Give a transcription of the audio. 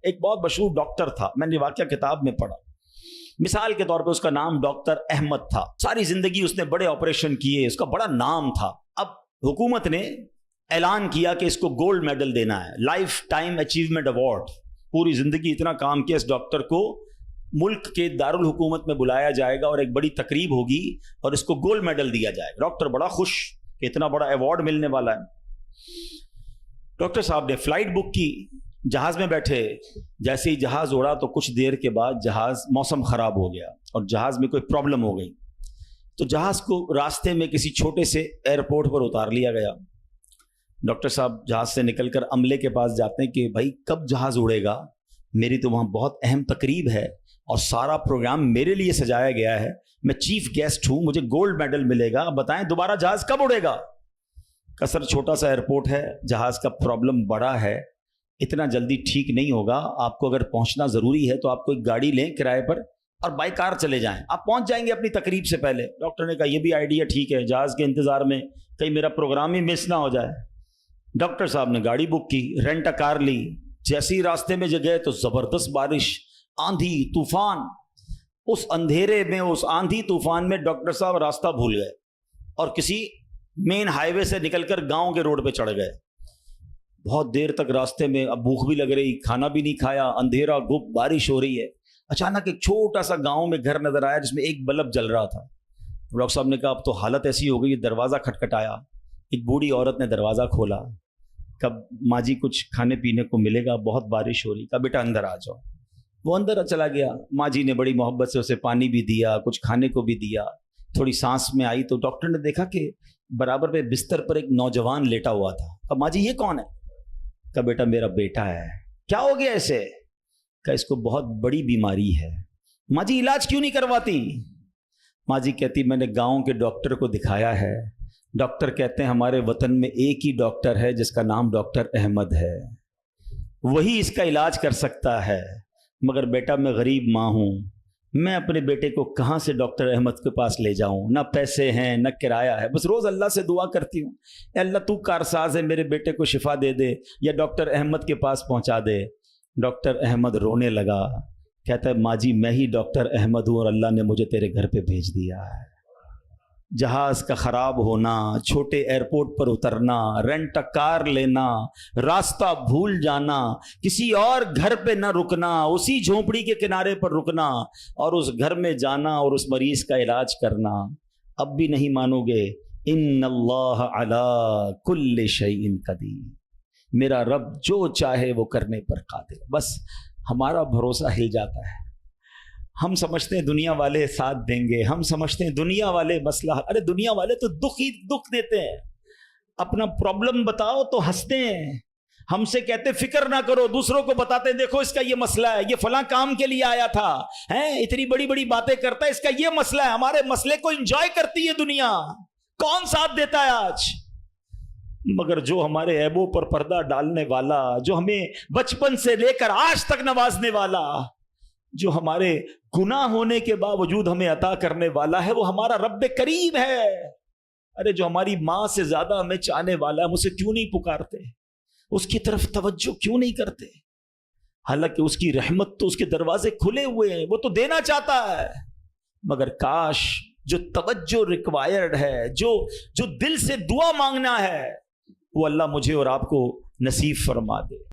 ایک بہت مشہور ڈاکٹر تھا، میں نے واقعہ کتاب میں پڑھا. مثال کے طور پہ اس کا نام ڈاکٹر احمد تھا. ساری زندگی اس نے بڑے آپریشن کیے، اس کا بڑا نام تھا. اب حکومت نے اعلان کیا کہ اس کو گولڈ میڈل دینا ہے، لائف ٹائم اچیومنٹ ایوارڈ. پوری زندگی اتنا کام کیا، اس ڈاکٹر کو ملک کے دارالحکومت میں بلایا جائے گا اور ایک بڑی تقریب ہوگی اور اس کو گولڈ میڈل دیا جائے گا. ڈاکٹر بڑا خوش کہ اتنا بڑا ایوارڈ ملنے والا ہے. ڈاکٹر صاحب نے فلائٹ بک کی، جہاز میں بیٹھے. جیسے ہی جہاز اڑا تو کچھ دیر کے بعد موسم خراب ہو گیا اور جہاز میں کوئی پرابلم ہو گئی. تو جہاز کو راستے میں کسی چھوٹے سے ایئرپورٹ پر اتار لیا گیا. ڈاکٹر صاحب جہاز سے نکل کر عملے کے پاس جاتے ہیں کہ بھائی کب جہاز اڑے گا، میری تو وہاں بہت اہم تقریب ہے اور سارا پروگرام میرے لیے سجایا گیا ہے، میں چیف گیسٹ ہوں، مجھے گولڈ میڈل ملے گا، بتائیں دوبارہ جہاز کب اڑے گا. کثر چھوٹا سا ایئرپورٹ ہے، جہاز کا پرابلم بڑا ہے، اتنا جلدی ٹھیک نہیں ہوگا. آپ کو اگر پہنچنا ضروری ہے تو آپ کو ایک گاڑی لیں کرائے پر اور بائی کار چلے جائیں، آپ پہنچ جائیں گے اپنی تقریب سے پہلے. ڈاکٹر نے کہا یہ بھی آئیڈیا ٹھیک ہے، جہاز کے انتظار میں کہیں میرا پروگرام ہی مس نہ ہو جائے. ڈاکٹر صاحب نے گاڑی بک کی، رینٹ کار لی. جیسے ہی راستے میں گئے تو زبردست بارش، آندھی طوفان. اس اندھیرے میں، اس آندھی طوفان میں ڈاکٹر صاحب راستہ بھول گئے اور کسی مین ہائی وے سے نکل کر گاؤں کے روڈ پہ چڑھ گئے. بہت دیر تک راستے میں، اب بھوک بھی لگ رہی، کھانا بھی نہیں کھایا، اندھیرا گپ، بارش ہو رہی ہے. اچانک ایک چھوٹا سا گاؤں میں گھر نظر آیا جس میں ایک بلب جل رہا تھا. ڈاکٹر صاحب نے کہا اب تو حالت ایسی ہو گئی، دروازہ کھٹکھٹایا. ایک بوڑھی عورت نے دروازہ کھولا. کب ماں جی کچھ کھانے پینے کو ملے گا، بہت بارش ہو رہی. کہا بیٹا اندر آ جاؤ. وہ اندر چلا گیا. ماں جی نے بڑی محبت سے اسے پانی بھی دیا، کچھ کھانے کو بھی دیا. تھوڑی سانس میں آئی تو ڈاکٹر نے دیکھا کہ برابر پہ بستر پر ایک نوجوان لیٹا ہوا تھا. کہا ماں جی یہ کون ہے؟ کہا بیٹا میرا بیٹا ہے. کیا ہو گیا اسے؟ کہا اس کو بہت بڑی بیماری ہے. ماں جی علاج کیوں نہیں کرواتی؟ ماں جی کہتی میں نے گاؤں کے ڈاکٹر کو دکھایا ہے، ڈاکٹر کہتے ہیں ہمارے وطن میں ایک ہی ڈاکٹر ہے جس کا نام ڈاکٹر احمد ہے، وہی اس کا علاج کر سکتا ہے. مگر بیٹا میں غریب ماں ہوں، میں اپنے بیٹے کو کہاں سے ڈاکٹر احمد کے پاس لے جاؤں؟ نہ پیسے ہیں نہ کرایہ ہے. بس روز اللہ سے دعا کرتی ہوں اے اللہ تو کارساز ہے، میرے بیٹے کو شفا دے دے یا ڈاکٹر احمد کے پاس پہنچا دے. ڈاکٹر احمد رونے لگا. کہتا ہے ماں جی میں ہی ڈاکٹر احمد ہوں اور اللہ نے مجھے تیرے گھر پہ بھیج دیا ہے. جہاز کا خراب ہونا، چھوٹے ایئرپورٹ پر اترنا، رینٹ کار لینا، راستہ بھول جانا، کسی اور گھر پہ نہ رکنا، اسی جھونپڑی کے کنارے پر رکنا اور اس گھر میں جانا اور اس مریض کا علاج کرنا. اب بھی نہیں مانو گے؟ ان اللہ علی کل شیء قدیر، میرا رب جو چاہے وہ کرنے پر قادر. بس ہمارا بھروسہ ہل جاتا ہے. ہم سمجھتے ہیں دنیا والے ساتھ دیں گے، ہم سمجھتے ہیں دنیا والے مسئلہ، ارے دنیا والے تو دکھ ہی دکھ دیتے ہیں. اپنا پرابلم بتاؤ تو ہنستے ہیں. ہم سے کہتے فکر نہ کرو، دوسروں کو بتاتے ہیں دیکھو اس کا یہ مسئلہ ہے، یہ فلاں کام کے لیے آیا تھا، اتنی بڑی بڑی باتیں کرتا ہے، اس کا یہ مسئلہ ہے. ہمارے مسئلے کو انجوائے کرتی ہے دنیا، کون ساتھ دیتا ہے آج؟ مگر جو ہمارے عیبوں پر پردہ ڈالنے والا، جو ہمیں بچپن سے لے کر آج تک نوازنے والا، جو ہمارے گناہ ہونے کے باوجود ہمیں عطا کرنے والا ہے، وہ ہمارا رب کریم ہے. ارے جو ہماری ماں سے زیادہ ہمیں چاہنے والا ہے، ہم اسے کیوں نہیں پکارتے؟ اس کی طرف توجہ کیوں نہیں کرتے؟ حالانکہ اس کی رحمت تو اس کے دروازے کھلے ہوئے ہیں، وہ تو دینا چاہتا ہے. مگر کاش جو توجہ ریکوائرڈ ہے، جو دل سے دعا مانگنا ہے، وہ اللہ مجھے اور آپ کو نصیب فرما دے.